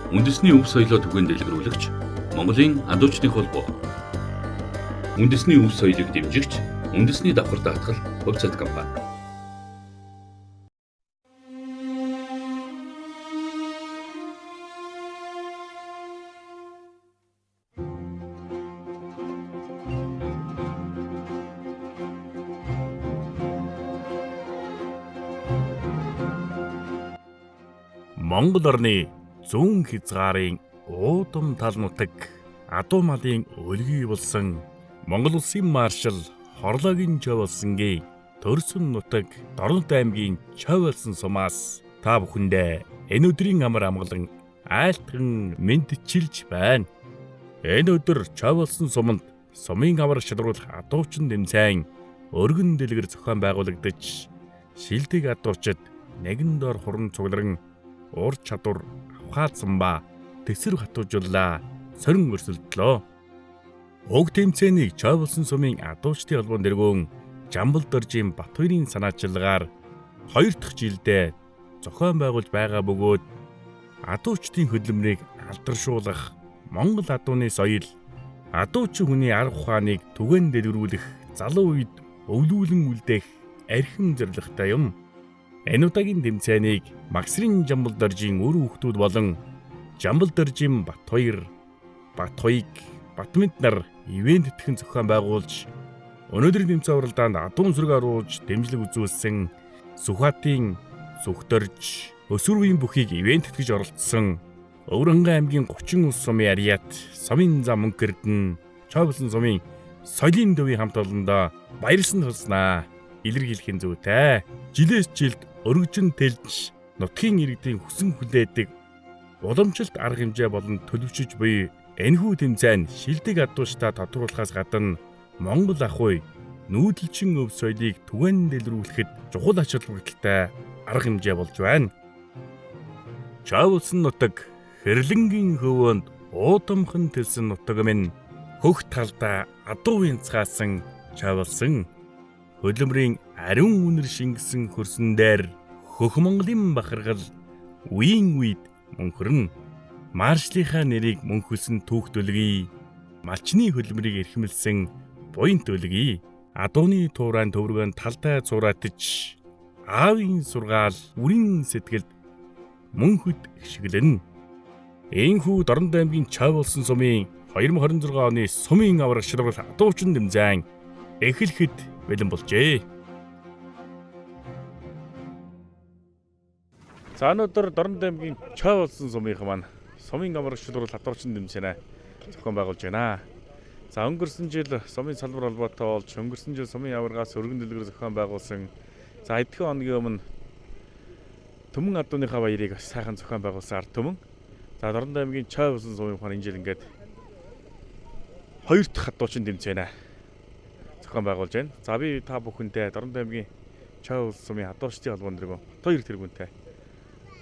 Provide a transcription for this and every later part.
Үндэсний өв соёлоо түгээн дэлгэрүүлэгч Монголын адуучдын холбоо. Үндэсний өв соёлыг дэмжигч үндэсний давхар даатгал хувьцат компани. Монгол орны зүүн хязгаарын уудам тал нутаг адуу малын өлгий болсон Монгол улсын маршал Хорлоогийн Чойволсонгийн төрсөн нутаг Дорнод аймгийн Чойволсон сумаас та бүхэндээ энэ өдрийн амар амгалан айлтган мэдчилж байна. Энэ өдөр Чойволсон суманд сумын авраг шалруулах адуучин тэмцээн өргөн дэлгэр зохион байгуулагдаж шилдэг адуучид нэгэн дор хуран цугларан ур чадвар авхаацсан ба тэсэр хатуужууллаа сорин өрсөлдлөө. Уг тэмцээнийг Чойволсон сумын адуучдын холбоон дэргүүн Жамбал Доржийн Батбаярын санаачилгаар 2 дахь жилдээ зохион байгуулж байгаа бөгөөд адуучдын хөдөлмөрийг алдаршуулах Монгол адууны соёл, адуучин хүний арга ухааныг түгээн дэлгэрүүлэх залуу үед өвлүүлэн үлдээх архим зорилготой юм. Энэ удаагийн тэмцээнийг Магсрын Жамбал Доржийн үр хүүхдүүд болон Жамбал Доржийн Батбаяр, Батхойг, Батмэд нар ивент тэтгэн зохион байгуулж өнөөдрийн тэмцээн уралдаанд адуун сүрэг оруулж дэмжлэг үзүүлсэн Сүхбаатарын Сүхдорж Өсвөрийн бүхийг ивент тэтгэж оролцсон Өвөрхангай аймгийн 30 ус сумын Ариат, Сумын зам Мөнхөрдөн, Чойволсон сумын соёлын төвийн хамт олондоо баярлсан тулснаа илэрхийлэхин зүйтэй. Жилээс жилд өргөжин тэлж нутгийн иргэдийн хүсэн хүлээдэг уламжлалт арга хэмжээ болон төлөвшөж буй энэхүү тэмцээн шилдэг адуучдаа тодруулахаас гадна Монгол ах уй нүүдэлчин өв соёлыг түгээн дэлгэрүүлэхэд чухал ач холбогдолтой арга хэмжээ болж байна. Чойволсон нутаг хэрлэнгийн хөвөөнд уудамхан төлсөн нутаг минь хөх талдаа адуу янцгаасан Чойволсон хөдөлмөрийн ариун үнэр шингэсэн хөрсөн дээр хөх Монголын бахархал үеийн үед мөнхөрн маршлийнхаа нэрийг мөнхөлсөн түүх дүлгий, малчны хөдөлмөрийг эрхэмлсэн буянт дүлгий, адууны туурайн төвргөнд талдаа цураатж аавын сургаал үрийн сэтгэлд мөнхөд гიშгэлэн. Энэхүү Дорнод аймгийн Чойволсон сумын 2026 оны сумын авраг шалруулах адуучин тэмцээн эхлэхэд бэлэн болжээ. За өнөөдөр Дорнод аймгийн Чойволсон сумынхан маань сумын авраг шалруулах адуучин тэмцээнэ зохион байгуулж байна. За өнгөрсөн жил сумын салбар холбоотой болж өнгөрсөн жил сумын аврагаас өргөн дэлгэр зохион байгуулсан. За эдгээр хоногийн өмнө Төмөн адууныхаа баярыг сайхан зохион байгуулсан ард түмэн. За Дорнод аймгийн Чойволсон сумын маань энэ жил ингээд 2 дахь адуучин тэмцээнэ зохион байгуулж байна. За би та бүхэндээ Дорнод аймгийн Чойволсон сумын адуучдын холбоон дэргүүн Батбаяр тэргүүнтэй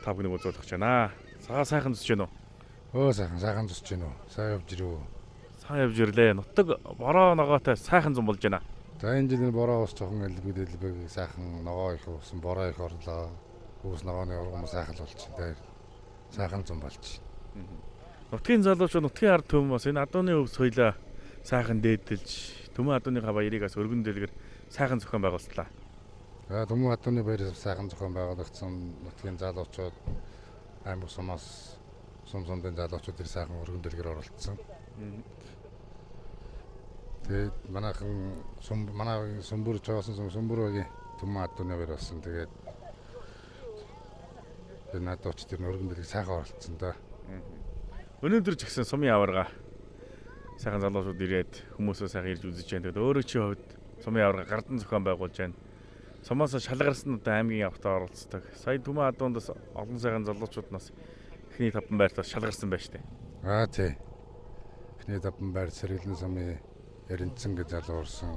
та бүхнийг уулзах гэж байна. Сайхан зүсэж байна уу? Сайхан зүсэж байна уу? Сайн явж ирв. Сайн явж ирлээ. Нутаг бороо ногоотой сайхан зам болж байна. За энэ жил бороо ус жоохон элбэг сайхан ногоо их уусан, бороо их орлоо. Хүүс ногооны ургам сайхан болж байна. Сайхан зам болж байна. Нутгийн залуучууд нутгийн ард түмэн бас энэ адууны өв соёлоо сайхан дээдэлж Төмөн адууныхаа баярыг бас өргөн дэлгэр сайхан зохион байгуулсан. Төмөн адууны баяр сайхан зохион байгуулагдсан нутгийн залуучууд аймаг сумаас сумдын залуучууд ир сайхан өргөн дэлгэр оролцсон. Тэгээд манай сумбур Чойволсон сумбургийн Төмөн адууны баяр болсон. Тэгээд энэ адуучд ир өргөн дэлгэр сайхан оролцсон да. Өнөөдөр ч гэсэн сумын аварга сайхан залуучууд ирээд хүмүүсөө сайхан ирж үзэж байна. Тэгээд өөрөө чи хувьд сумын аварга гардан зохион байгуулж байна. Сумаас шалгарсан одоо аймгийн явтаа оролцдог. Сая Төмөн адуундас олон сайхан залуучууд нас эхний таван байртаас шалгарсан байж тээ. Тий. Эхний таван байр Сэргэлэн сумын Яринцэн гэж залуурсан.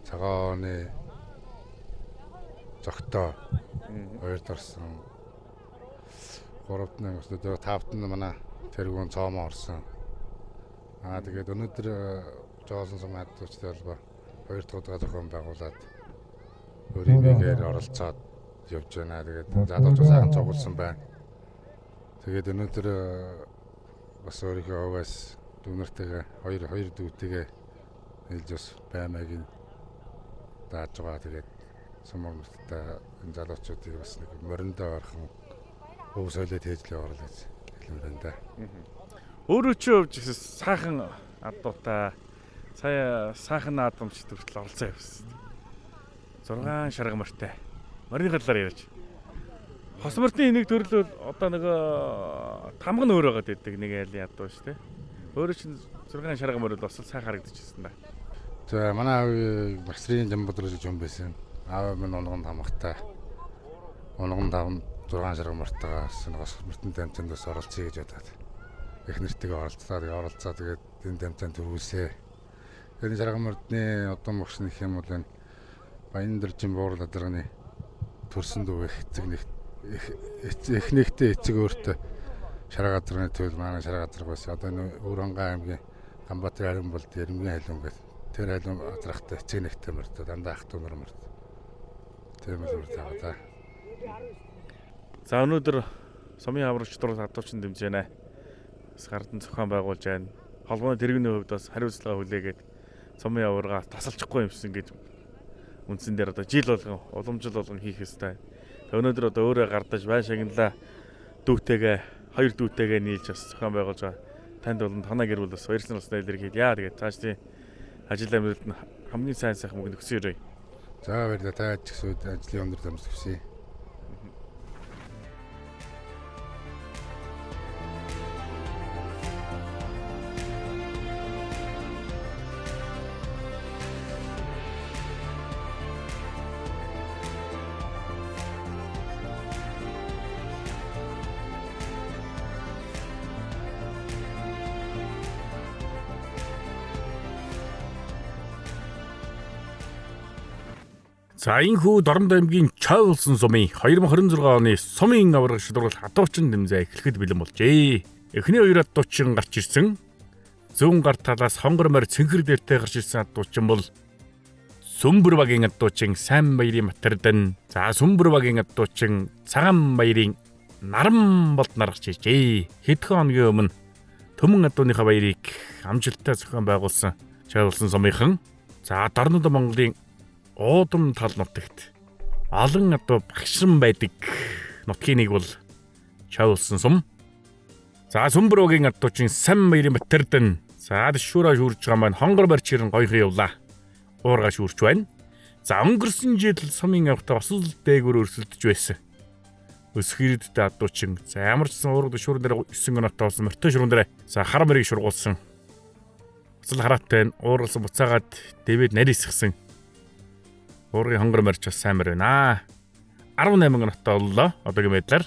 Цагааны зогтоо 2-д орсон. 3-д нь өстөд 5-д нь манай тэргүүн цоомоо орсон. Тэгээд өнөөдөр Чойволсон сумын адуучдын холбоо 2 дахь удаа зохион байгуулад өөрийнхөө оролцоод явж байна. Тэгээд залуучууд сайхан цугласан байна. Тэгээд өнөөдөр бас өөрийнхөө овоос дүүнэртэйгээ хоёр дүүтэйгээ хэлж бас баймаг нь дааж байгаа. Тэгээд сумгартаа энэ залуучуудыг бас нэг мориндоо орхон өв соёлыг тээжлээ оруулах гэж хэлмээр байна да. Өөрөө чи хувьд сайхан адуутай сая сайхан наадамч төртөл оролцоо явсан. 6 шарга морьтой. Морины талаар ярьж. Хос морьны нэг төрөл бол одоо нэг тамга нь өөр байгаад байдаг нэг айлын ядуу шүү дээ. Өөрөө чинь 6 шарга морь бол бас сайхан харагдчихсан да. За манай аав Масрын Жамбудрал гэж юм байсан. Аав минь унган тамгатай. Унган тавн 6 шарга мортойгоос нэг хос морьтын дамжиндаас оролцъё гэж бодоод. Их нэртэйгээ оролцоо тэгээд энэ дамжаанд төрүүлсэ. Тэр шарга морьны одоо мөгс нөх юм бол энэ Баяндаржин буурал адарганы төрсөн дүү эхнийхтэй эцэг өөртөө шарга адарганы төлөв манай шарга адарга байсан. Одоо энэ Өрөнгөн аймгийн Ганбаатар харин бол Эрмгийн хайлуун гэдэг. Тэр хайлуун адаргатай эцэг нэгтэй морьтой дандаа ах トゥ нар морь. Тэр мөр тагаа та. За өнөөдөр сумын аврагч дур адуучин дэмжиж байна. Бас гардан зохион байгуулж байна. Холбооны тэрэгний хувьд бас хариуцлага хүлээгээд сумын аварга тасалчихгүй юмсан гэж үндсэн дээр одоо жил болгон уламжил болгон хийх ёстой. Өнөөдөр одоо өөрөө гардаж байн шагналаа дүүтэйгээ хоёр дүүтэйгээ нийлж бас зохион байгуулж байгаа. Танд болон танаа гэр бүл бас баярсан устай илэрхийл. Яа тэгээд цааш тийм ажил амьд нь хамгийн сайн сайхан мөнгө өгсөөрэй. За баярлалаа. Та ч гэсэн ажлын өндөр дамжуулах хүсье. За энэхүү Дорнод аймгийн Чавлсан сумын 2026 оны сумын аварга шалрал адуучин дэмжээ эхлэхэд бэлэн болжээ. Эхний хоёр адуучин гарч ирсэн. Зүүн гар талаас хонгор морь цэнхэр дээртэй гарч ирсэн адуучин бол Сүмбэр багийн адуучин Сайн баярын Матардан. За Сүмбэр багийн адуучин Цагаан баярын Наран болд наргаж ижээ. Хэдхэн хоногийн өмнө Төмөн адууныхаа баярыг амжилттай зохион байгуулсан Чавлсан сумынхан. За Дорнод Монголын Уудам тал нутагт олон адуу багшран байдаг нутгийн нэг бол Чавлсан сум. За Сүмбэр багийн адуучин Сайн баярын Матардан. За шүүраа шүүрж байгаа маань хонгор морь чирэн гоёхон явлаа. Уурга шүүрч байна. За өнгөрсөн жил сумын авахта бас л дээгүүр өрсөлдөж байсан. Өсөх ирээдүйд адуучин за ямар ч сан уурга шүүрэн дээр 9 оноотой болсон морьтой шүүрэн дээр за хар морийг шургуулсан. Асал хараатай уургалсан буцаагаад дэвэд нарийсгсан. Уургийн хонгор морьч бас сайн морь байна. 18 оноотой боллоо одоогийн байдлаар.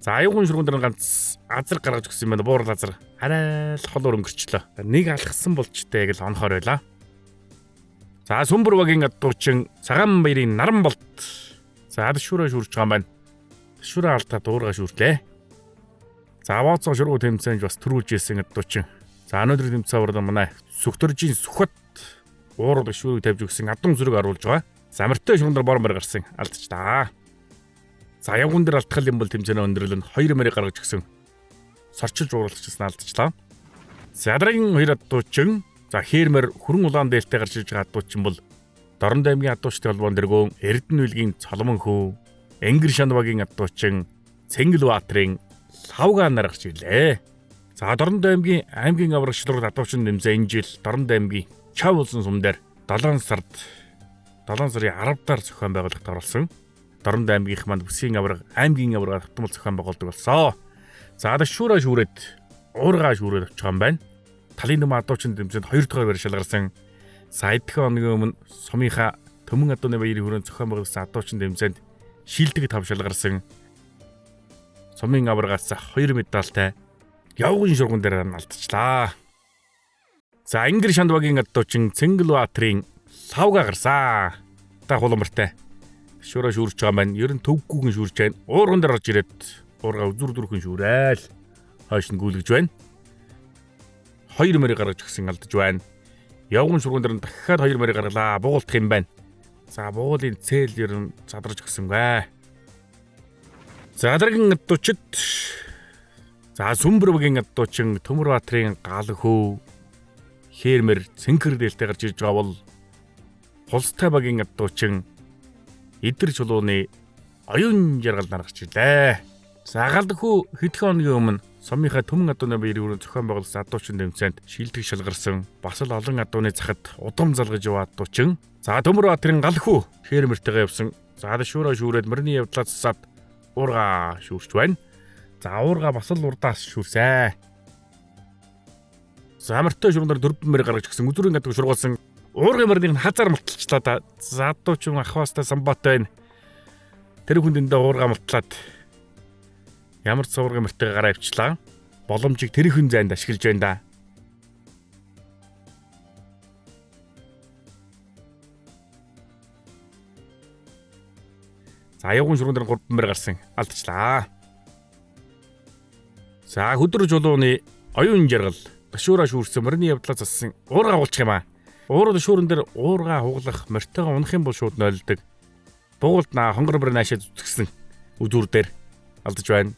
За аюугын шүргэн дээр ганц азар гаргаж өгсөн юм байна. Буурал азар арай л холоор өнгөрчлөө. Нэг алхсан болчтой яг л онохоор байлаа. За Сүмбэр багийн адуучин Цагаан баярын Наран болд. За шүүрээ шүүрж байгаа юм байна. Шүүрээ алдаад уурга шүүрлээ. За Аваацаа шургуу тэмцээнж бас төрүүлж ирсэн адуучин. За өнөөдөр тэмцээн аваад манай Сүхтөржийн Сүхбат уурал шүүрийг тавьж өгсөн адун зүрэг оруулж байгаа. За морьтой шүүрэн дээр бор морь гарсан алдчихлаа. За явган дээр алдхал юм бол тэмцээнэ өндөрлөн 2 морийг гаргаж өгсөн. Сорчилж уурлагдчихсан алдчихлаа. За дараагийн хоёр адуучин за Хээрмэр хүрэн улаан дээлтэй гарч ирж байгаа адуучин бол Дорнод аймгийн адуучдын холбоон дэргүүн Эрдэнэ үлгийн Цоломон хүү Энгэр шанд багийн адуучин Цэнгэл Баатрын Лавга нар гарч ирлээ. За Дорнод аймгийн аврагч шалралт адуучин нэмзээ энэ жил Дорнод аймгийн Чавлсан сум дээр 7 сарын 10-аар зохион байгуулалт оролцсон. Дорнод аймгийнх манд бүсгийн авраг аймгийн авраг автомат зохион байгуулдаг болсон. За шүүрээ шүүрээд уурга шүүрээд авч байгаа юм байна. Талын дэм адуучин дэмжинд 2 дахь баяр шалгарсан. Саядхан хоногийн өмнө сумынхаа Төмөн адууны баярын хүрээнд зохион байгуулсан адуучин дэмжинд шилдэг 5 шалгарсан. Сумын аврагаас 2 медальтай явган шурган дээр алдчихлаа. За Энгэр шанд багийн адуучин Цэнгэл Баатрын Лавга гарсан. Та хуламартай. Шүүрээ шүүрч байгаа маань ер нь төвггүйгэн шүүрч байна. Уурган дээр орж ирээд уурга үзүр дүрхэн шүүрээл хойш нь гүйлгэж байна. 2 морийг гаргаж өгсөн алдаж байна. Явган шурган дээр дахиад 2 морийг гаргалаа. Буулдах юм байна. За буулын цээл ер нь задарж өгсөн бай. За дараагийн адуучид За Сүмбэрбагийн адуучин Төмөрбаатрын гал хөө Хээрмэр цэнхэр дээлтэй гарч ирж байгаа бол Пулстай багийн адуучин Идэр чулууны оюун жаргал наргарч ирлээ. За галдхүү хэдхэн хоногийн өмнө Сумынхаа Төмөн адууны баярын зохион байгуулсан адуучин тэмцээнд шилдэг шалгарсан бас л олон адууны захад удам залгаж яваа адуучин. За Төмөрбаатрын галхүү Хээрмэртэйгээ явсан. За шүүрээ шүүрээд мөрний явдлаас засаад уурга шүүрч байна. За уурга бас л урдаас шүүрсэ. За мөртөө шуургаар 4 мөр гаргаж гисэн үзүрийн гадаг шургуулсан. Уургын мөрнийг хазар малталчлаа да. За адуучин Ахвастай Самбатай байна. Тэр хүндэндээ уурга малтлаад ямар ч уургын мөртөө гараа авчлаа. Боломжийг тэрхэн зайд ашиглаж байна да. За аяагуун шургуун дээр 3 мөр гарсан. Алдчихлаа. За хөдөр жулууны оюун жаргал ташуура шүүрсэн мөрний явдлаа зассан. Уурга агуулчих юм аа. Уурга шүүрэн дээр уурга хуглах мортойгоо унах юм бол шууд нойлдог. Буугалд хонгор мөр наашаа зүтгэсэн үзүүр дээр алдаж байна.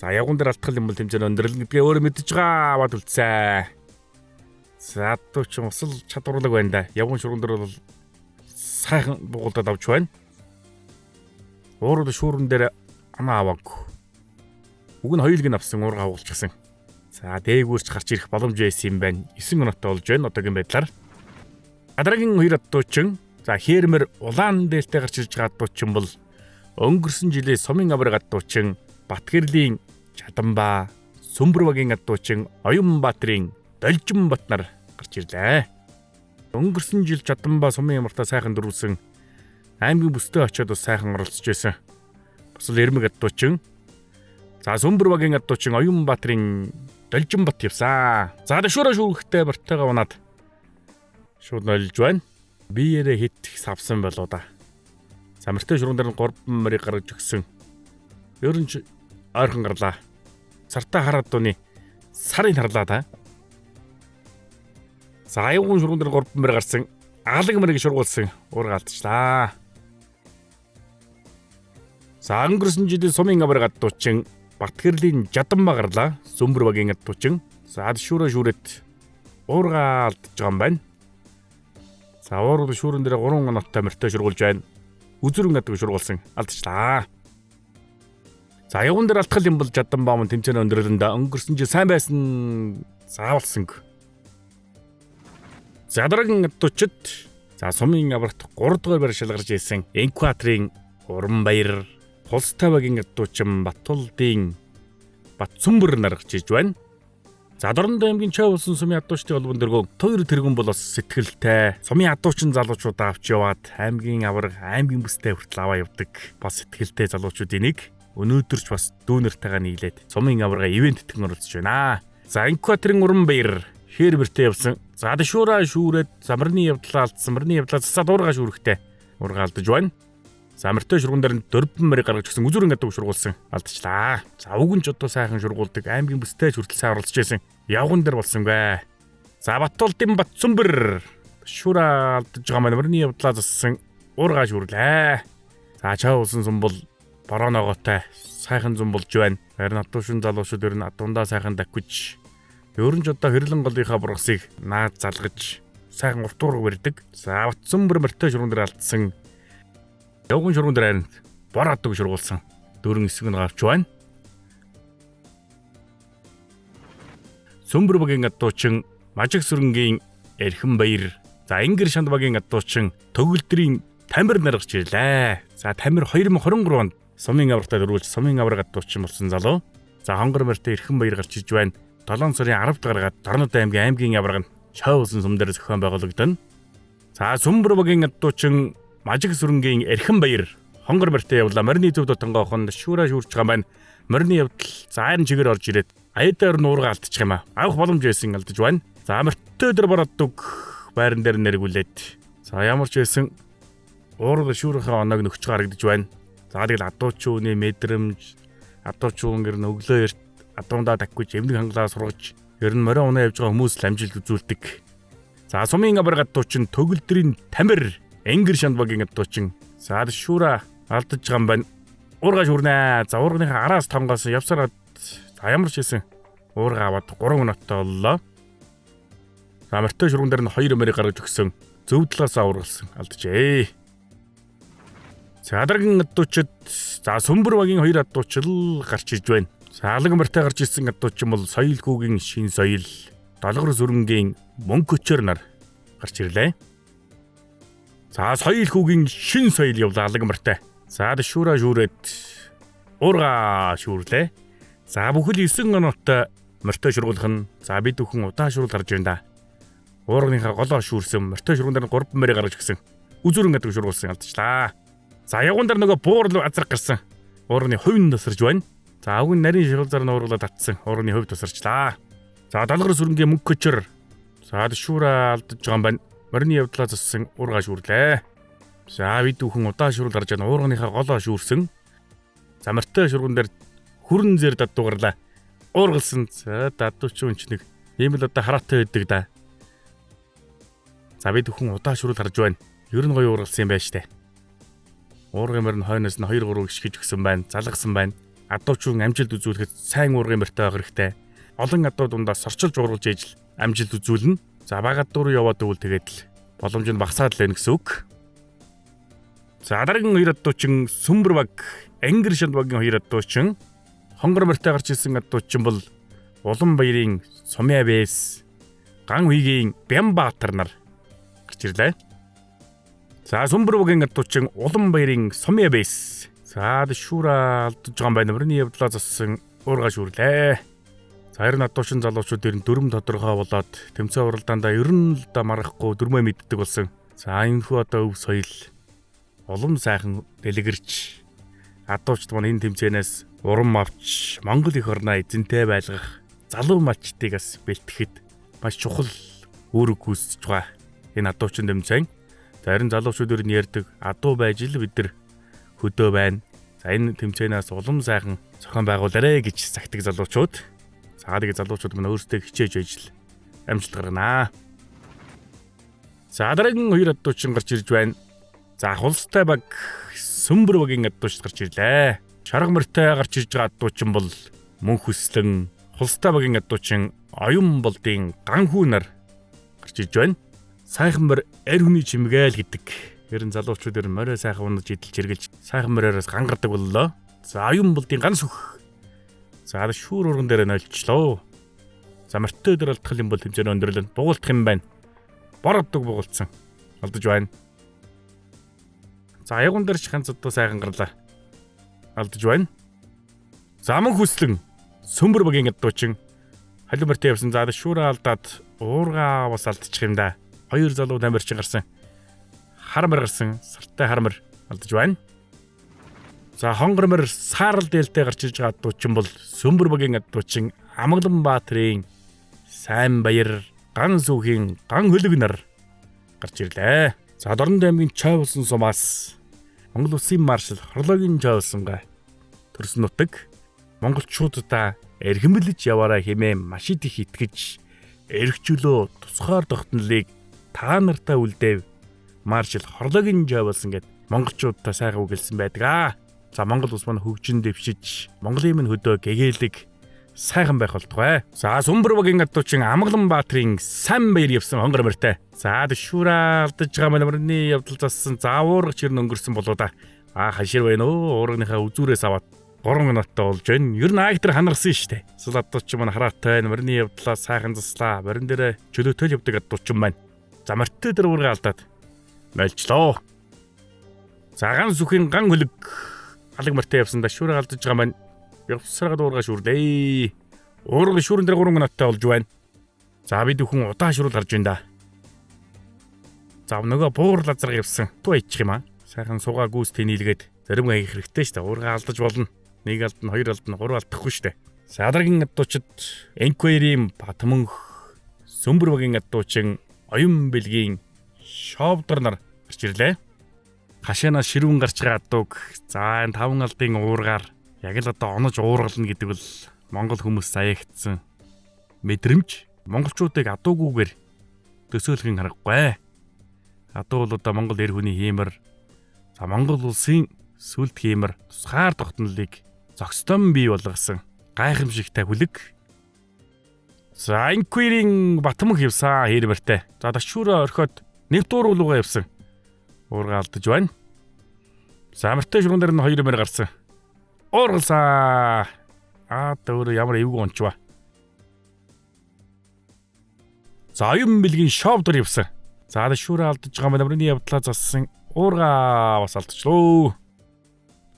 За ягуун дээр алтгал юм бол тэмцээн өндөрлөн гэдгээ өөрөө мэдж байгаа аваад үлдсэн. За адуучин усал чадварлаг байна да. Ягуун шүүрэн дээр бол сайхан буугалдад авч байна. Уурга шүүрэн дээр амаа аваагүй. Уг нь хоёулыг нь авсан уурга хугалчихсан. За дээгүүрч гарч ирэх боломж байсан юм байна. 9 минутаа болж байна одоогийн байдлаар. Гадрагийн 2 адуучин за Хээрмэр улаан дээлтэй гарч ирж байгаа адуучин бол өнгөрсөн жилээ Сумын авраг адуучин Батгэрлийн Чадамбаа Сүмбэрбагийн адуучин Оюнбаатрын Должинбат нар гарч ирлээ. Өнгөрсөн жил Чадамбаа Сумын ямартаа сайхан дөрвөлсөн аймгийн бүстэй очиод бас сайхан оролцож байсан. Бас л эрмэг адуучин. За Сүмбэрбагийн адуучин Оюнбаатрын Должинбат явсан. За дэшүүрэ шүүрхтэй бартайгаа унаад шууд нойлж байна. Биеэрээ хит савсан болоо да. За мөртөө шургуун дээр 3 мөрийг гаргаж өгсөн. Ер нь ойрхон гарлаа. Цартаа хараад дууны сарын харлаа та. За аяагуун шургуун дээр 3 мөр гарсан. Агалаг мөрийг шургуулсан. Уурга алдчихлаа. За өнгөрсөн жилийн Сумын авраг адуучин Батгэрлийн Чадамбаа гарлаа. Сүмбэрбагийн адуучин. За шүүрээ шүүрээд уурга алдж байгаа юм байна. За уурга шүүрэн дээр 3 ноттой мөртөө шургуулж байна. Үзүрэн гадаг шургуулсан. Алдчихлаа. За ягуун дээр алтгал юм бол Чадамбаа мөн тэмцээн өндөрлөндөө өнгөрсөн жил сайн байсан заавалсан. За дараагийн адуучид за Сумын аврагт 3 дугаар байр шалгарч ирсэн Энкватрын Уранбаяр Пулстай багийн адуучин Батулдын Батсүмбэр нар гарч иж байна. За Дорнод аймгийн Чав улсын Сумын адуучдын холбоон дөрвөө тойр тэргүүн бол бас сэтгэлтэй Сумын адуучин залуучуудаа авч яваад аймгийн авраг аймгийн бүстэй хүртэл аваа явдаг. Бас сэтгэлтэй залуучуудын нэг өнөөдөрч бас дүүнэртэйгээ нийлээд Сумын аврага ивент тэтгэн оролцож байна. За Энкватрын Уранбаяр Хээрмэртэй явсан. За дэшүүрээ шүүрээд замрны явдлаа алдсан. Мөрний явдлаа засаад уурга шүүрэхтэй. Уурга алдаж байна. За мөртөө шургуун дээр 4 мөрийг гаргаж өгсөн үзүрэн гадаг шургуулсан. Алдчихлаа. За уг нь ч одоо сайхан шургуулдаг аймгийн бүстэй хүртэл сайн оролцож байсан. Явган дээр болсонгүй. За Батулдын Батсүмбэр шүүрээ алдаж байгаа маань мөрний явдлаа зассан. Уурга шүүрлээ. За Чав улсын сум бол борооногоотой сайхан зам болж байна. Харин адуушин залуучууд ер нь адуундаа сайхан давхиж ер нь ч одоо хэрлэн голынхаа бургасыг наад залгаж сайхан уртуур барьдаг. За Батсүмбэр мөртөө шургуун дээр алдсан. Явган шургуун дээр харин бор адаг шургуулсан. 4 хэсэг нь гарч байна. Сүмбэрбагийн адуучин Мажиг сүрэнгийн Эрхэнбаяр. За Ингэр Шандбагийн адуучин Төгөлдрийн Тамир нар гарч ирлээ. За Тамир 2023 онд Сумын аврагтаа дөрвөлж Сумын авраг адуучин болсон залуу. За Хонгор морьтой Эрхэнбаяр гарч иж байна. 7 сарын 10-д гаргаад Дорнод аймгийн авраг нь Чав улсын сум дээр зохион байгуулагдана. За Сүмбэрбагийн адуучин Мажиг сүрэнгийн Эрхэнбаяр Хонгор морьтой явлаа. Морины төвд тонгоохон шүүрээ шүүрч байгаа маань морины явдал зайрн чигээр орж ирээд аядар нуурга алдчих юм аа. Авах боломж байсан алдаж байна. За морьтой дээр бороддог байран дээр нэргүүлээд. За ямар ч байсан уурга шүүрийнхээ оноог нөхч гарагдаж байна. За тэгэл адуучууны мэдрэмж адуучуун гэр өглөө эрт адуундаа такгүйж эмнэг хангалаа сургаж ер нь морин унаа явж байгаа хүмүүс л амжилт үзүүлдэг. За Сумын авраг адуучин Төгөлдрийн Тамир Ингэр Шандбагийн адуучин за шүүрээ алдаж байгаа юм байна. Уурга шүүрнэ. За уурганыхаа араас тонгоос явсараад За ямар ч хийсэн уурга аваад 3 минуттай боллоо. За морьтой шургуун дээр нь 2 мөрийг гаргаж өгсөн. Зөв талаас аваргалсан алджээ. За дараагийн адуучид Сүмбэр багийн 2 адууч л гарч иж байна. Алаг морьтой гарч ирсэн адууч бол Соёлгүйгийн Шин Соёл, Долгор сүрэнгийн Мөнх Өчөр нар гарч ирлээ. За Соёлгүйгийн Шин Соёл явлаа алаг морьтой. За шүүрэ шүүрээд уурга шүүрлээ. За бүхэл 9 оноотой морьтой шургуулах нь за бид бүхэн удаа шуурл гарч ирнэ да. Уурганыхаа голоо шүүрсэн морьтой шургуун дээр 3 мөрийг гаргаж өгсөн. Үзүрэн гадаг шургуулсан алдчихлаа. За явган дээр нөгөө буурал азраг гарсан. Уурганы хувь нь тасарч байна. За авгын нарийн шургуулзаар нь уургалаа татсан. Уурганы хувь тасарчлаа. За Долгор сүрэнгийн Мөнх Өчөр. За шүүрэ алдаж байгаа юм байна. Морины явдлаа зассан уурга шүүрлээ. За бид бүхэн удаа шуурл гарч байгаа уурганыхаа голоо шүүрсэн. За морьтой шургуун дээр хүрэн зэр дадуугарлаа. Уургалсан. За дадууч юм ч нэг ийм л одоо хараатай байдаг да. За бид бүхэн удаа шуурл гарч байна. Ер нь гоё уургалсан юм байна штэ. Уургын морин хойноос нь 2-3 гიშгэж өгсөн байна. Залгасан байна. Адуучун амжилт үзүүлэхэд сайн уургын морьтой байх хэрэгтэй. Олон адуу дундаас сорчилж уургалж ижил амжилт үзүүлнэ. За бага дуу яваад өгвөл тэгээд л боломж нь багасаад л байна гэсэн үг. За дараагийн 2 адуучин Сүмбэр баг, Ангэр Шанд багийн 2 адуучин Хонгор морьтой гарч ирсэн адуучин бол Улаанбаярын Сумья Бэс, Ган Хуйгийн Бямбаатар нар гарч ирлээ. За Сүмбэр багийн адуучин Улаанбаярын Сумья Бэс. За шүүрэ алдаж байгаа юм байна. Мөрний явдлаа зассан уурга шүүрлээ. За 20 адуучин залуучууд ер нь дүрм тодорхой болоод тэмцээн уралдаандаа ер нь л да марахгүй дүрмээ мэддэг болсон. За энэхүү одоо өв соёл улам сайхан дэлгэрч адуучд маань энэ тэмцээнээс урам авч Монгол эх орноо эзэнтэй байлгах залуу малчдыг бас бэлтгэхэд маш чухал үүрэг гүйцэж байгаа. Энэ адуучин тэмцээн. За харин залуучууд ер нь ярьдаг адуу байж л бид нар хөдөө байна. За энэ тэмцээнээс улам сайхан зохион байгуулаарэ гэж цагтдаг залуучууд. За тэгээд залуучууд маань өөрсдөө хичээж ажил амжилт гарганаа. За дараагийн 2 адуучин гарч ирж байна. За Хулстай баг Сүмбэр багийн адууч гарч ирлээ. Шарга морьтой гарч ирж байгаа адуучин бол Мөнх Өслөн, Хулстай багийн адуучин Оюн болдын Ган Хүү нар гарч ирж байна. Сайхан морь арь хүний чимгээл гэдэг. Ер нь залуучууд ер нь морой сайхан унаж идэлж хэрглэж сайхан морьоос гангардаг боллоо. За Оюн болдын Ган Сүх. За шүүр урган дээр нөлчлөө. За морьтой дээр алдах юм бол тэмцээн өндөрлөн бугуулдах юм байна. Бор авдаг бугуулсан. Алдаж байна. За ягуун дээр ч ганц удаа сайхан гарлаа. Алдаж байна. За Мөнх Өслөн Сүмбэр багийн адуучин халуун морьтой явсан. За шүүрэ алдаад уурга бас алдчих юм да. 2 залуу тамирчин гарсан. Хармар гарсан. Сартай хармар алдаж байна. За Хонгор морь саарл дээлтэй гарч иж байгаа адуучин бол Сүмбэр багийн адуучин Амгаланбаатрын Сайн Баяр, Ган Сүхийн Ган Хөлөг нар гарч ирлээ. За Дорнод аймгийн Чой болсон сумаас Монгол Улсын маршал Хорлоогийн Чой болсонгаа төрсөн нутаг монголчуудаа эрхэмлэж яваараа хэмээн маш их итгэж эрхчлөө тусгаар тогтнолыг та нартай үлдээв. Маршал Хорлоогийн Чой болсон гэд монголчуудаа сайхан үгэлсэн байдаг. За Монгол улс маань хөгжин дэвшиж Монголын минь хөдөө гэгээлэг сайхан байх болтугай. За Сүмбэр багийн адуучин Амгаланбаатрын Сайн Баяр явсан Хонгор морьтой. За шүүрэ алдаж байгаа морины явдал зассан. За уургач ирнэ өнгөрсөн болоо да. Хашир байна уу? Уурганыхаа үзүүрээс аваад 3 минуттай болж байна. Ер нь актер ханарсан штэ. Сул адуучин маань хараатай морины явдлаа сайхан заслаа. Морин дээр чөлөөтэй явдаг адуучин байна. За морьтой дээр уурга алдаад нөлчлөө. За Ган Сүхийн Ган Хөлөг алаг морьтой явсан. Да шүүрэ алдаж байгаа маань явсараад уурга шүүрлээ. Уурга шүүрэн дээр 3 минуттай болж байна. За бид бүхэн удаа шүүрэл гарч байна да. За нөгөө буур лазар явсан. Туу иччих юм аа. Сайхан сугаа гүйс тэнийлгээд зарим хаях хэрэгтэй штэ. Уурга алдаж болно. 1 алдна, 2 алдна, 3 алдахгүй штэ. Садаргийн адуучид Энквэрийн Батмөнх, Сүмбэр багийн адуучин Оюн бэлгийн Шовдор нар гарч ирлээ. Хашаанаас ширүүн гарч байгаа адууг. За энэ 5 алдын уургаар яг л одоо онож уургална гэдэг бол монгол хүмүүс заягдсан мэдрэмж. Монголчуудыг адуугүйгээр төсөөлөх нь харахгүй. Адуу бол одоо монгол эр хүний хиймэр. За монгол улсын сүлд хиймэр тусгаар тогтнолыг зохистон бий болгосон гайхамшигтай хүлэг. За инквирийн Батман хевсэн хэрмэртэй. За дашуураа орхиод нэвдүүр руугаа явсан. Уурга алдаж байна. За амартай шуган дээр нь 2 мөр гарсан. Уургалсаа. Дөөр ямар эвгүй ончва. За юм бэлгийн шовдор явсан. За дашуураа алдаж байгаа мөрний явдлаа зассан. Уурга бас алдчихлоо.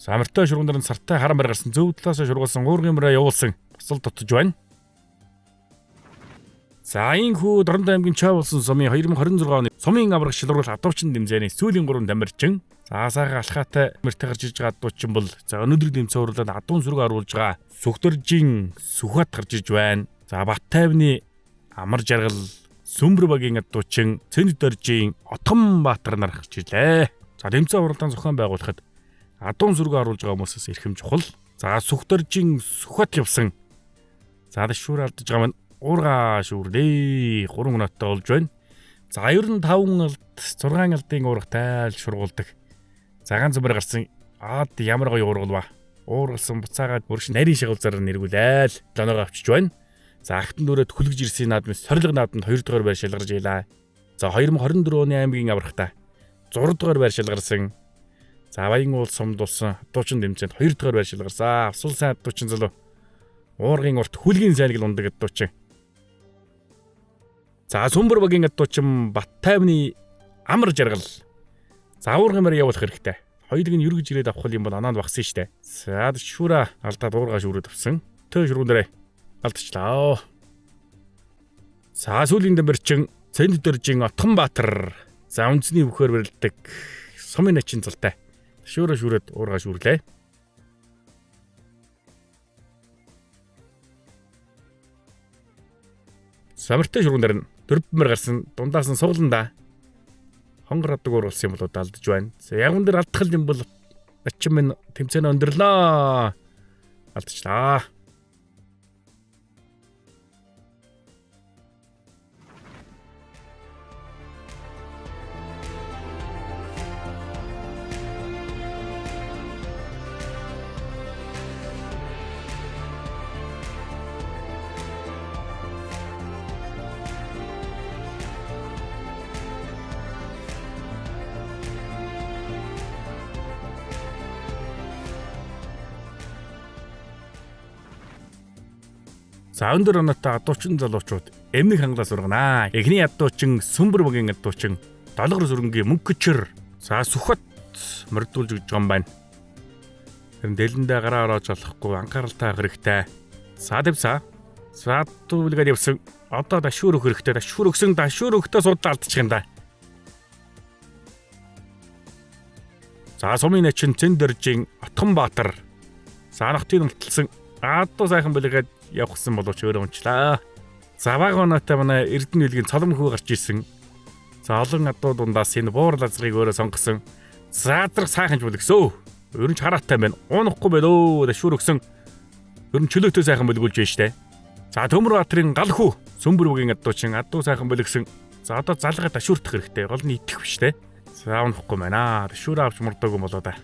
За амартай шуган дээр нь сартай харан мөр гарсан. Зөв талаас шургуулсан уургын мөрөө явуулсан. Бас л дутж байна. За инхүү Дорнод аймгийн Чав болсон сумын 2026 оны сумын аврах шилруур адуучин тэмцээний сүүлийн 3 дамирчин. За сайхан алхаатай мөртө гарч иж байгаа адуучин бол за өнөөдрийн тэмцээн урлаад адуун сүрэг оруулж байгаа Сүхтөржийн Сүхбат гарч иж байна. За Баттайвны Амар жаргал Сүмбэр багийн адуучин Цэнддоржийн Отгонбаатар нар гарч ижлээ. За тэмцээн уралдаан зохион байгуулахад адуун сүрэг оруулж байгаа хүмүүсээс эрхэм чухал. За Сүхтөржийн Сүхбат явсан. За дашуур алдаж байгаа маань уурга шүүрлээ 3 минуттай болж байна. За 95 алд 6 алдын уурга тайл шургуулдаг. За ганц зэмэр гарсан. Ямар гоё уургал ба. Уургалсан буцаагаад өрш нарийн шагуулзаар нэргүүлээл доноо авчиж байна. За ахтан дөрөд хүлгэж ирсэн наадмын сорилго наадманд 2 дугаар байр шалгарж ийлаа. За 2024 оны аймгийн аврагтаа 6 дугаар байр шалгарсан. За Баян уул сумдулсан адуучин тэмцээнд 2 дугаар байр шалгарсан. Авсул сайн адуучин залуу. Уургын урт хүлгийн сайныг ундаг адуучин. За Сүмбэр багийн адуучин Баттайвны Амар жаргал. За уургын мөр явуулах хэрэгтэй. Хоёулыг нь юргэж ирээд авах юм бол анаа багсан штэ. За шүүрэ алдаад уургаа шүүрээд авсан. Төө шүргүүн дээрээ алдчихлаа. За сүүлийн дамирчин Цэнддоржийн Отгонбаатар. За үндэсний бүхээр барилдаг сумын начин цалтай. Шүүрэ шүүрээд уургаа шүүрлээ. Самартай шүргүүн дээр нь 4 мөр гарсан дундаас нь сууланда хонгордог уургалсан юм болоо алдаж байна. За ягуун дээр алдах юм бол начин минь тэмцээнэ өндөрлөө. Алдчихлаа. За өндөр оноотой адуучин залуучууд эмнэг хангалаас урганаа. Эхний адуучин Сүмбэр багийн адуучин долгор сүрэнгийн мөнгөчөр. За Сүхбат мөрдүүлж гэж байгаа юм байна. Тэр дэлэндээ гараа ороож болохгүй анхааралтай авах хэрэгтэй. За тавьсаа. За дүүлгээд явсан. Одоо дашуур өгөх хэрэгтэй. Дашуур өгсөн дашуур өгтөө суудлаа алдчих юм да. За сумын начин Цэнддоржийн Отгонбаатар. За нохтын мөлтөлсөн адуу сайхан бэлгээд явахсан боловч өөрөө унчлаа. За бага оноотой манай Эрдэнэ билгийн цолом хүү гарч ирсэн. За олон адуу дундаас энэ буур лазрыг өөрөө сонгосон. Заадрах сайханч бүлгсөө. Ер нь ч хараатай байна. Унахгүй байлоо. Дашуур өгсөн. Ер нь чөлөөтэй сайхан бүлгүүлж байна штэ. За Төмөрбаатарын гал хүү Сүмбэр багийн адуучин адуу сайхан бүлгсэн. За одоо залгаа дашууртах хэрэгтэй. Гол нь итгэх биш те. За унахгүй байна. Дашуур авч мурдаагүй болоо да.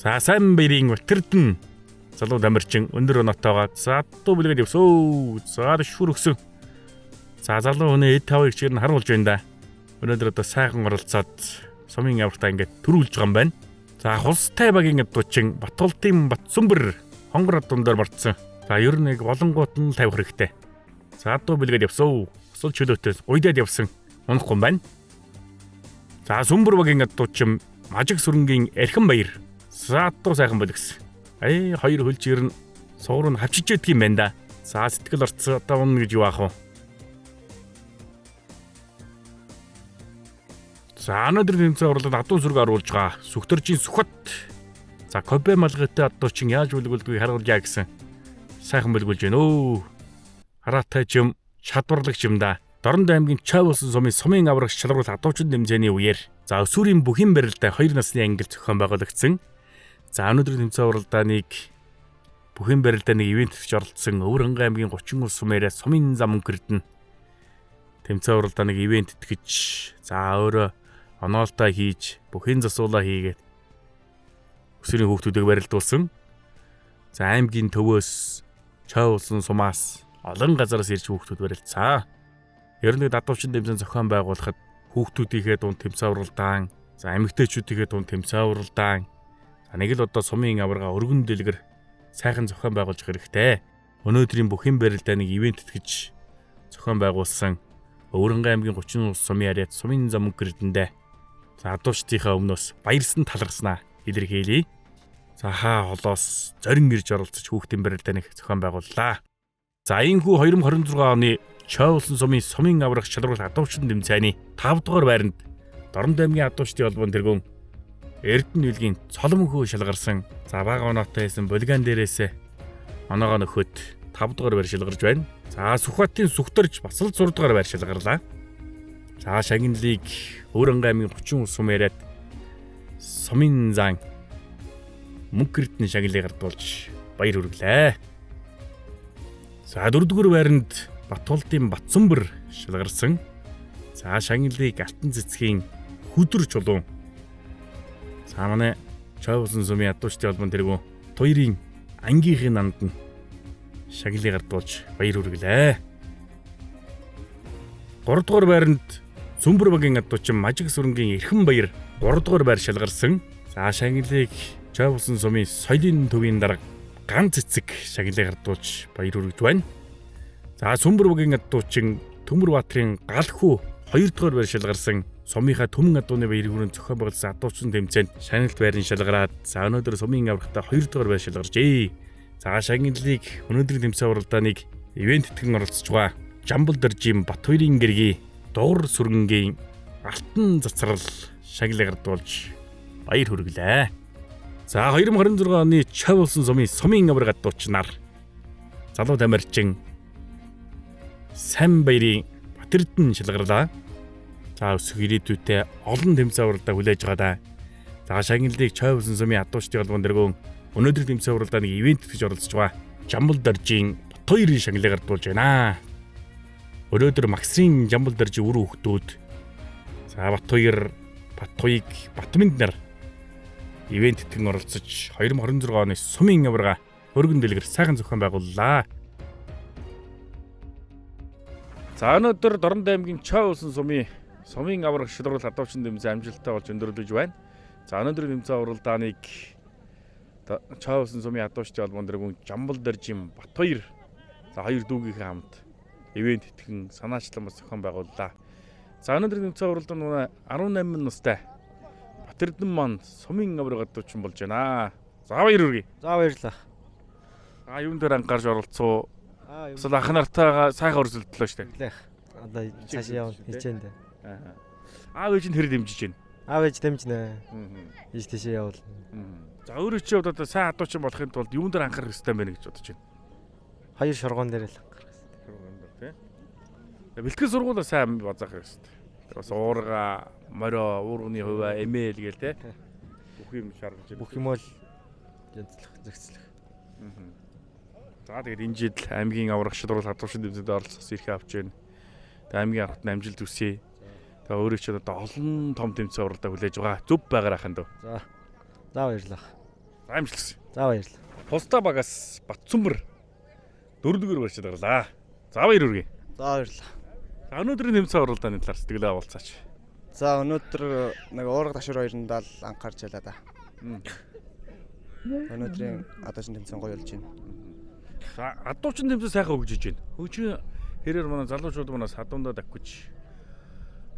За сайн бэрийн Тэрдэн залуу дамирчин өндөр оноотойгоо за адуу бүлгээд явсоо. За дашуур өгсөн. За залуу өнөө эд тавыг чигээр нь харуулж байна да. Өнөөдөр одоо сайхан оролцоод сумын аврагтаа ингээд төрүүлж байгаа юм байна. За хулстай багийн адуучин Батултын Батсүмбэр хонгор дундаар мартсан. За ер нь нэг болонгууд нь тавих хэрэгтэй. За адуу бүлгээд явсоо. Асуул чөлөөтэй уйдаад явсан. Унахгүй юм байна. За Сүмбэр багийн адуучин Мажиг сүрэнгийн Эрхэн баяр. За адуу сайхан бүлгсэн. Хоёр хөлж ирнэ. Суур нь хавчиж ядг юм байна да. За сэтгэл орцсон одоо унна гэж юу аах вэ? За өнөөдөр тэмцээн орлоод адуун сүрэг оруулж байгаа Сүхтөржийн Сүхбат. За Кобе малгайтай адуучин яаж бүлгүүлдгийг харуулъя гэсэн. Сайхан бүлгүүлж байна өө. Хараатай юм, шадварлагч юм да. Дорнод аймгийн Чав болсон сумын аврагч шалгаруул адуучин тэмцээний үеэр за өсвөрийн бүхэн барилдаа 2 насны ангил зохион байгуулагдсан. За өнөөдрийн тэмцээн уралдааныг бүхэн барилдаа нэг ивент хийж оролцсон Өвөрхангай аймгийн 30 улс сумаараа сумын зам өнгөрдөн тэмцээн уралдааныг ивент итгэж за өөрөө оноолтоо хийж бүхэн засуулаа хийгээд өсвөрийн хүүхдүүдийг барилдуулсан. За аймгийн төвөөс Чой улсын сумаас олон газараас ирж хүүхдүүд барилцсан. Ер нь дадуучин тэмцээн зохион байгуулахад хүүхдүүдийнхээ дунд тэмцээн уралдаан, за эмэгтэйчүүдийнхээ дунд тэмцээн уралдаан, за нэг л одоо сумын аварга өргөн дэлгэр сайхан зохион байгуулж хэрэгтэй. Өнөөдрийн бүхэн барилдааныг ивент итгэж зохион байгуулсан Өвөрнгай аймгийн 30 улс сумын яриад сумын зам мөнгөрдөндөө за адуучдынхаа өмнөөс баярсан талархснаа илэрхийлье. За хаа холоос зорин ирж оролцож хүүхдийн барилдааныг зохион байгууллаа. За энэхүү 2026 оны Чой улсын сумын аврах шалралт адуучдын тэмцээний 5 дугаар байранд Дорнод аймгийн адуучдын холбоон тэргүүн Эрдэнэ үлгийн цоломхөө шалгарсан. За бага оноотой байсан Булган дээрээс оноогоо нөхөд 5 дугаар байр шалгарч байна. За Сүхбаатарын Сүхтөрж бас л 6 дугаар байр шалгарлаа. За Шагналыг Өвөрнгай аймгийн 30 улс сум яриад сумын зан мөнгөрдөн шагналыг гардуулж баяр хүргэлээ. За 4 дугаар байранд Батуулдын Батсүмбэр шалгарсан. За Шагналыг Алтан цэцгийн Хүдөр чулуун. За манай Чой улсын сумын адуучдын холбоон тэргүүн Туйрын ангийнхын нанд нь шагналыг гардуулж баяр хүргэлээ. 3 дугаар байранд Сүмбэр багийн адуучин Мажиг сүрэнгийн Эрхэн баяр 3 дугаар байр шалгарсан. За шагналыг Чой улсын сумын соёлын төвийн дарга Ган цэцэг шагналыг гардуулж баяр хүргэж байна. За Сүмбэр багийн адуучин Төмөрбаатарын Галхүү 2 дугаар байр шалгарсан. Сумынхаа төмөн адууны баяр хүрээнд зохион байгуулсан адуучин тэмцээнд шагналт байрын шалгараад за өнөөдөр сумын аврагтаа 2 дугаар байр шалгаржээ. За Шагналыг өнөөдрийн тэмцээн уралдааныг ивент итгэн оролцож байгаа Жамбал доржийн Батбаярын гэргийн Дугар сүргэнгийн Алтан цацрал шагналыг гардуулж баяр хүргэлээ. За 2026 оны Чой улсын сумын авраг адуучнаар залуу тамирчин Сайн баярын Батэрдэн шалгарлаа. За өсөх ирээдүйтэй олон тэмцээн уралдаан хүлээж байгаа. За Шагналыг Чой улсын сумын адуучдын холбоон тэргүүн өнөөдөр тэмцээн уралдааныг ивент гэж оролцож байгаа Жамбал доржийн Батбаярын шагналыг гардуулж байна. Өнөөдөр Максрын Жамбал доржийн үр хүүхдүүд за Батбаяр, Батхуйг, Батминд нар ивент итгэн оролцож 2026 оны сумын аварга өргөн дэлгэр сайхан зохион байгууллаа. За өнөөдөр Дорнод аймгийн Чой улсын сумын аварга шалралт адуучин тэмцээн амжилттай болж өндөрлөж байна. За өнөөдрийн тэмцээн уралдааныг Чой улсын сумын адуучдын холбоон тэргүүн Жамбал доржийн Батбаяр за 2 дүүгийнхээ хамт ивент итгэн санаачлан бас зохион байгууллаа. За өнөөдрийн тэмцээн уралдаанд 18 настай Батэрдэн маань сумын авраг адуучин болж байна. За баяр хүргэе. За баярлалаа. За юун дээр анхаарч оролцоо. Бас ах нартайгаа сайхан өрсөлдлөө штэ. Одоо цааш явна хичээнд. Аав ээж нь хэрэг дэмжиж байна. Аав ээж дэмжнэ. Ийш тийшээ явуулна. За өөрөө чи одоо сайн адуучин болохын тулд юун дээр анхаарах хэрэгтэй байна гэж бодож байна. 2 шоргоон дээр л анхаарах хэрэгтэй. Шоргоонд тий. Бэлтгэл сургуулаа сайн базаах хэрэгтэй. Бас уурга, морио, уурганы хуваа, эмээл гээл тий. Бүх юм шаргаж бүх юм бол янзлах, зэгцлэх. За тэгээд энэ жил аймгийн аврах шалралт адуучин тэмцээнд оролцох ирэх авч байна. Тэгээд аймгийн аврагт амжилт хүсье. Тэгээд өөрөө ч одоо олон том тэмцээн уралдаа хүлээж байгаа. Зөв байгаараа ханд. За баярлалаа. За амжилт хүсье. За баярлалаа. Пуста багаас Батсүмбэр 4 дугаар байр шалгарлаа. За баяр хүргэе. За баярлалаа. За өнөөдрийн тэмцээн уралдааны талаар сэтгэлээ авалцаач. За өнөөдөр нэг уурга ташуур хоёроо л анхаарч ялаа да. Өнөөдрийн адуучин тэмцээн гоё болж байна. За адуучин тэмцээн сайхан хөгжиж байна. Хөгжин хэрээр манай залуучууд манаас хадундаа давхиж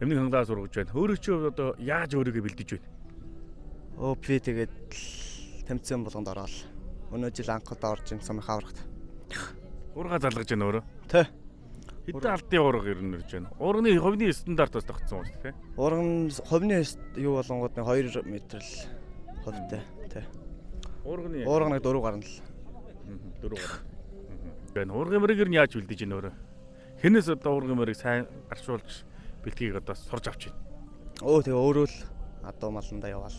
эмнэг хангалаа сургаж байна. Өөрөө чи одоо яаж өөрийгөө бэлдэж байна? Би тэгээд тэмцээн болгонд ороод өнөө жил анхудаа орж ин сумын аврагт. Уурга залгаж байна өөрөө. Тэ. Хэдэн алтын уурга ер нь ирж байна. Уурганы хувийн стандартаас тогтсон байна тийм. Уурган хувийн юу болонгууд 2 метр л хувьтай. Тэ. Уурга нэг 4 гарна л. 4 гарна. Гэн уургын мөрийг ер нь яаж бэлдэж байна өөрөө? Хэнээс одоо уургын мөрийг сайн гаршуулж бэлтгийг одоо сурж авч байна. Тэгээ өөрөө л адуу маландаа яваал.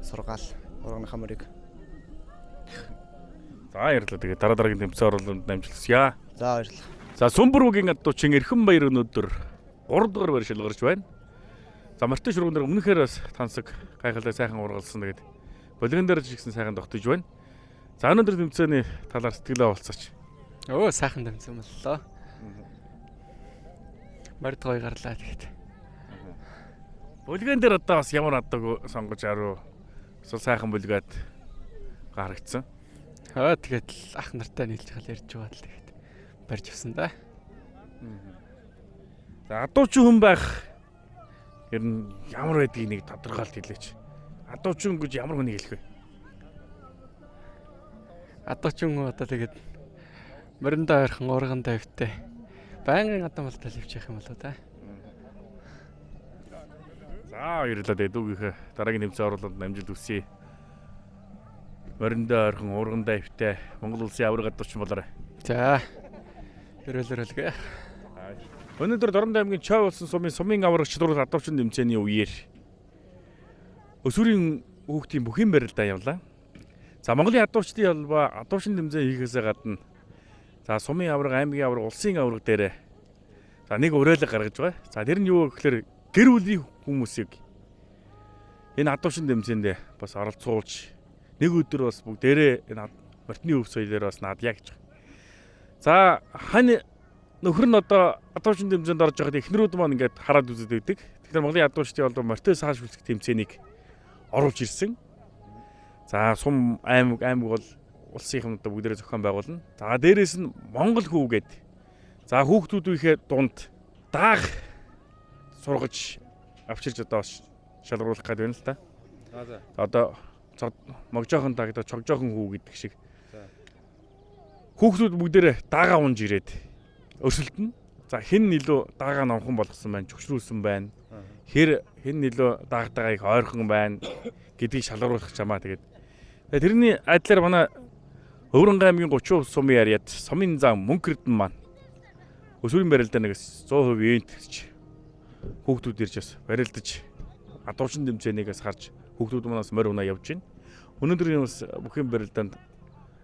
Сургаал уурганы мөрийг. За баярлалаа. Тэгээ дараагийн тэмцээн оролцоонд амжилт хүсье. За баярлалаа. За Сүмбэргийн адуучин Эрхэн баяр өнөөдөр 3 дугаар байр шалгарч байна. За Мартин шургуун дээр өмнөхөр бас тансаг гайхалтай сайхан ургалсан. Тэгээд Булган дээр ч ихсэн сайхан тогтож байна. За өнөөдөр тэмцээний талаар сэтгэлээ болцооч. Өө сайхан тэмцээн боллоо. Бард гоё гарлаа тэгэхэд. Бүлгэн дээр одоо бас ямар адаг сонгож аруу эсвэл сайхан бүлгээд гаргацсан. Тэгээд л ах нартай нийлж гал ярьж байгаа л тэгэхэд барьж авсан да. За адуучин хүн байх ер нь ямар байдгийг нэг тодорхойлт хэлээч. Адуучин гэж ямар хүнийг хэлэх вэ? Адуучин одоо тэгээд мориндоо ойрхон урган давтай. Байнгын адам болтол хөвчих юм болоо да. За баярлалаа дээ дүүгийнхээ дараагийн тэмцээн оруулалт амжилт хүсье. Мориндоо ойрхон урган давтай Монгол улсын авраг адуучин болоорой. За. Өрөөлөөрөлгөө. Өнөөдөр Дорнод аймгийн Чой улсын сумын аврагч чадвар адуучин тэмцээний үеэр өсвөрийн хүүхдийн бүхэн барилдаа явлаа. За Монголын адуучдын холбоо адуучин тэмцээн хийхээсээ гадна за сумын авраг, аймгийн авраг, улсын авраг дээр за нэг уриалга гаргаж байгаа. За тэр нь юу гэхээр гэр бүлийн хүмүүсийг энэ адуучин тэмцээнд бас оролцуулж нэг өдөр бас бүгдээрээ энэ морьтны өв соёлоор бас наадъя гэж. За хань нөхөр нь одоо адуучин тэмцээнд орж байхад эхнэрүүд маань ингээд хараад үзээд байдаг. Тэгэхээр Монголын адуучдын холбоо морьтой сааш үлсэх тэмцээнийг оруулж ирсэн. За сум аймаг бол улсын юмнуудаа бүгдээрээ зохион байгуулна. За дээрээс нь Монгол хүүгээд за хүүхдүүдийнхээ дунд дааг сургаж авчирч одоо шалгаруулах гэдэг байна л та. Одоо могжоохон дааг одоо чогжоохон хүү гэдэг шиг. Хүүхдүүд бүгдээрээ даагаа унж ирээд өрсөлдөнө. За хэн илүү даагаа номхон болгосон байна, чөксрүүлсэн байна. Хэн илүү даагтайгаа их ойрхон байна гэдгийг шалгаруулах чамаа тэгээд. Тэрний адилаар манай Өвөрнгай аймгийн 30% сумын яриад сумын зам Мөнх Эрдэнэ маань өсвөрийн барилдаа нэг 100% эентгч хүүхдүүд ирж бас барилдаж адуучин тэмцээнийгээс харж хүүхдүүд манаас морь унаа явж байна. Өнөөдөр энэ бас бүхэн барилдаанд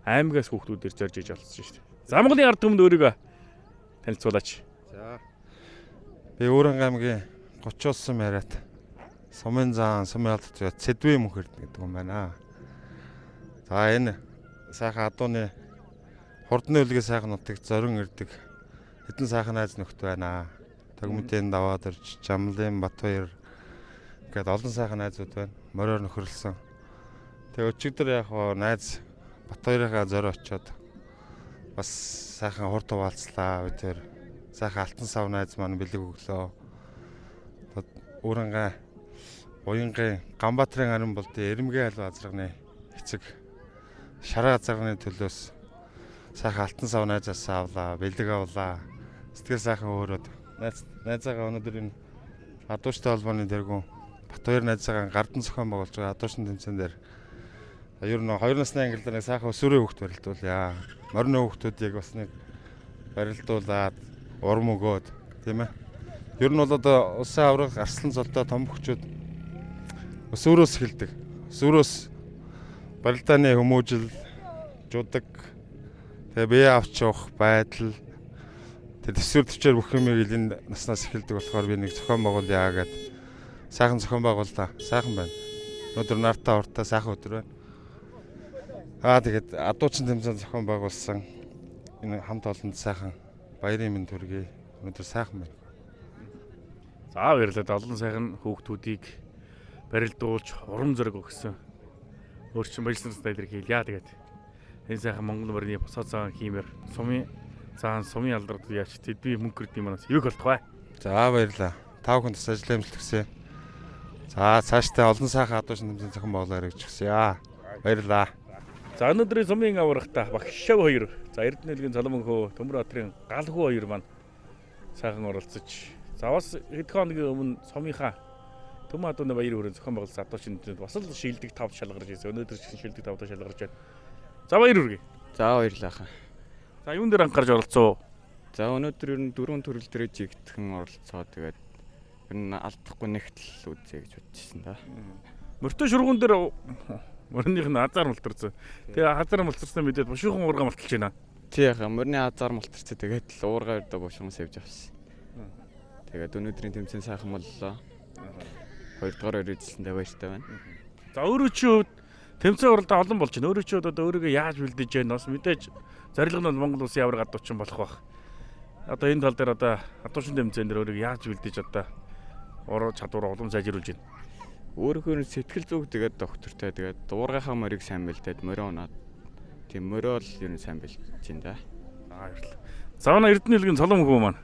аймагаас хүүхдүүд ирж орж иж олцсон шүү дээ. За Монголын ард түмэнд өөрийгөө танилцуулаач. За. Би Өвөрнгай аймгийн 30% сум яриад сумын зам, сумын алт Цэдвэ Мөнх Эрдэнэ гэдэг юм байна. За энэ сайхан адууны хурдны үлгээ сайхан нутагт зорин ирдэг хэдэн сайхан найз нөхд байна. Төгмөдийн даваад ирж Жамлын Батбаяр гээд олон сайхан найзууд байна. Мориор нөхөрлсөн. Тэгээ өчигдөр яг найз Батбаярынхаа зорь очоод бас сайхан хурд хуваалцлаа. Өдөр сайхан алтан сав найз маань бэлэг өглөө. Өвөрнгай Буянгийн Ганбаатарын арын болдын Эрмгийн аль азарганы эцэг шараа азарганы төлөөс сайхан алтан сав найзаас авлаа, бэлэг авлаа. Сэтгэл сайхан өөрөөд найзаагаа өнөөдөр энэ адуучтай холбооны дэргүүн Батбаяр найзаагаа гардан зохион байгуулж байгаа адуучны тэмцээн дээр ер нь 2 насны ангилал нэг сайхан өсвөрийн хүүхд барилдуулъя. Морины хүүхдүүдийг бас нэг барилдуулаад урам өгөөд тийм ээ. Ер нь бол одоо улсын авраг арслан золтой том хүчүүд өсвөрөөс эхэлдэг. Өсвөрөөс барилдааны хүмүүжил, жудаг, тэгээ бие авч явах байдал, тэгээ төсвөр төвчээр бүх юмыг энэ наснаас эхэлдэг болохоор би нэг зохион байгуулъя гэдэг сайхан зохион байгууллаа. Сайхан байна. Өнөөдөр нартаа уртаа сайхан өдөр байна. Тэгээд адуучин тэмцээн зохион байгуулсан энэ хамт олонд сайхан баярын мэнд төргий. Өнөөдөр сайхан байна. За баярлалаа. Олон сайхан хүүхдүүдийг барилдуулж урам зориг өгсөн. Өөрчн баярлалаа илэрхийлье. Тэгээд энэ сайхан Монгол морины босоо цагаан хиймээр сумын алдарт яач Цэдвэ Мөнх Эрдэнэ манаас эвэг болтугай. За баярлалаа. Та бүхэн бас ажлын амжилт хүсье. За цаашдаа олон сайхан адуучин тэмцээн зохион байгуулаарай гэж хүсье. Баярлалаа. За өнөөдрийн сумын аврагта Багшав 2, за Эрдэнэ хэлгийн Соломон хөө, Төмөр Батрын Гал хүү 2 маань сайхан оролцож. За бас хэд хоногийн өмнө сумынхаа Төмөн адууны баяр хүрээнд зохион байгуулсан адуучин тэмцээнд бас л шилдэг 5 шалгарч ирсэн. Өнөөдөр шилдэг 5 шалгарч байна. За баяр хүргэе. За баярлалаа. За юун дээр анхаарч оролцоо? За өнөөдөр ер нь 4 төрөл дээр жигтгэн оролцоо тэгээд ер нь алдахгүй нэгтэл үзье гэж бодчихсон да. Мөртөө шургуун дээр мөрнийх нь азар мултарсан. Тэгээ азар мултарсан мэдээд бушуухан уурга мулталж байна. Тий яха мөрний азар мултарсан тэгээд л уурга өрдөө бушуухан савж авсан. Тэгээд өнөөдрийн тэмцээн сайхан боллоо. 2 дугаар өрөөжлөндөө баяртай байна. За өөрөө чи хувьд Тэмцээн уралдаа олон болж байна. Өөрөө ч одоо өөрийгөө яаж бэлдэж байна. Бас мэдээж зорилго нь Монгол улсын авраг адуучин болох байх. Одоо энэ тал дээр одоо адуучин тэмцээн дээр өөрийгөө яаж бэлдэж одоо уруу чадвар улам сайжруулж байна. Өөрөөр нь сэтгэл зүг тэгээд доктортой тэгээд дуургийнхаа морийг сайн бэлдээд морио унаад тийм морио л ер нь сайн бэлдэж байна да. Баярлалаа. Завна Эрдэнэ хэлгийн цолом хүү маань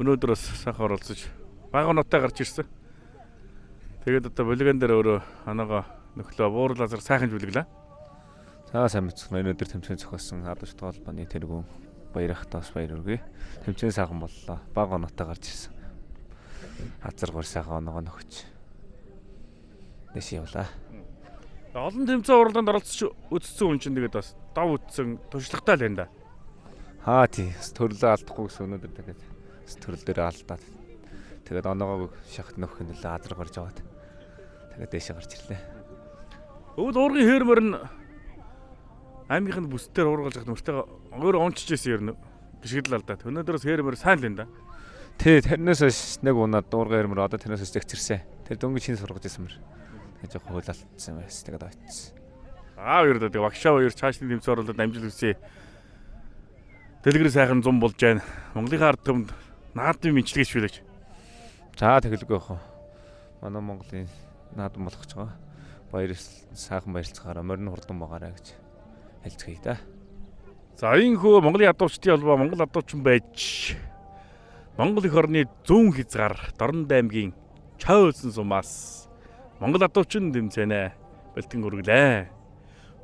өнөөдөр бас сайхан оролцож бага ноттой гарч ирсэн. Тэгээд одоо булган дээр өөрөө анаага нөхлөө буурлазар сайхан жүлгэлээ. За сайн мэдсэн. Өнөөдөр тэмцээн зохиосон Адууч тоолбаны тэргүүн баярхтаа бас баяр хүргэе. Тэмцээн сайхан боллоо. Бага ноттой гарч ирсэн. Хазар гор сайхан оноогоо нөхөж. Дэс явлаа. Олон тэмцээн уралдаанд оролцож үзсэн хүн чинь тэгээд бас дав үтсэн туршлагатай л байна да. Тий. Төрлөө алдахгүй гэсэн өнөөдөр тэгээд төрөл дээр алдаад. Тэгээд оноогоо шахт нөхөх нь л хазар горж аваад. Тэгээд дэшээ гарч ирлээ. Өвд уургийн хээрмөр нь аймгийн бүсдээр уургалж хат мөртөө өөр ончж ирсэн юм бишгэл алдаад. Өнөөдрөөс хээрмөр сайн л энэ да. Тий, тэрнээс хойш нэг унаад дуурга хээрмөр одоо тэрнээс хойш зэгцэрсэн. Тэр дөнгөж шин сургаж ирсэн мэр. Тэгээд яг хуйлалтсан байсан. Тэгээд очсон. Хоёр да тэгээд багшаа хоёр цаашны тэмцээн оролдоод амжилт хүсье. Дэлгэр сайхан зам болж байна. Монголын ард түмэнд наадмын мэдлэг шүлэж. За тэгэлгүй яах вэ? Манай Монголын наадам болох ч байгаа. Баяр сайхан баярлцгаараа морин хурдан байгаарай гэж хэлцгээе да. За энэ хөө Монголын адуучдын албаа Монгол адуучин байж Монгол эх орны зүүн хязгаар Дорнод аймгийн Чойулсан сумаас Монгол адуучин тэмцээнэ бэлтгэн үргэлээ.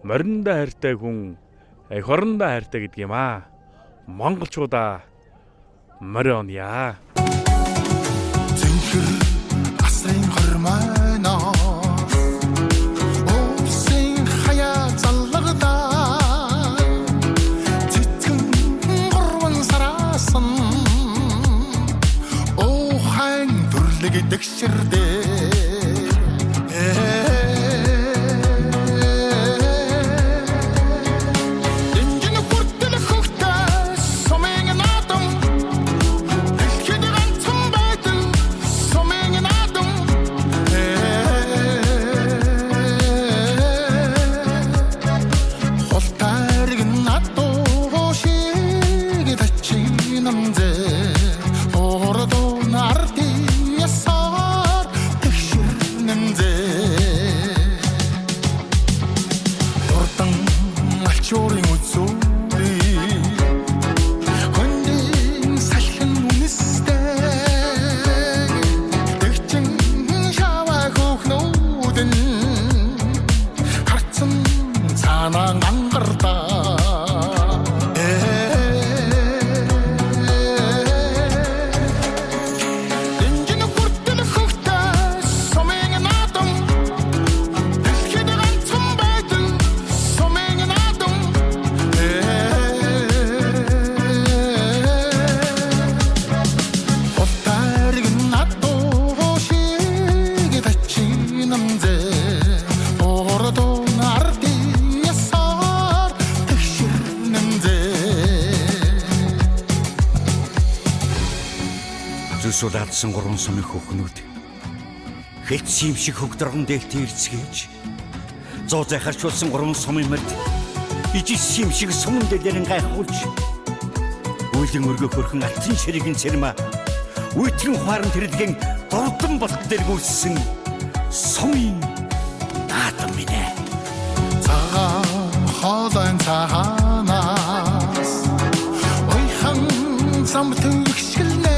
Мориндоо хайртай хүн эх орондоо хайртай гэдэг юм аа. Монголчуудаа морион яа. Зинхэр асрын хормойно Уусын хаяа заллагадаа Цэцгэн горван сарасан Оохайн төрлөг дэгшэрдээ Сулаадсан гурван сумын хөхнүүд хэц юм шиг хөгдрөн дээлтэй ирцгээж зоо захарчулсан гурван сумын мөрд ижис юм шиг сумын дээрэн гайхуулж үйлэн өргөх хөрхөн алтан ширэгэн цэрмэ үйтгэн хуаран тэрэлгэн дурдан болт дээр гүйсэн сумын наадам минь цагаан хоолойн цаанаас ойхан зам төвөгшгөлнэ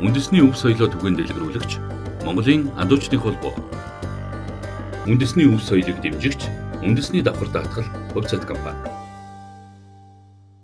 Үндэсний өв соёлоо түгээн дэлгэрүүлэгч Монголын адуучдын холбоо. Үндэсний өв соёлыг дэмжигч Үндэсний давхар даатгал хувьцат компани.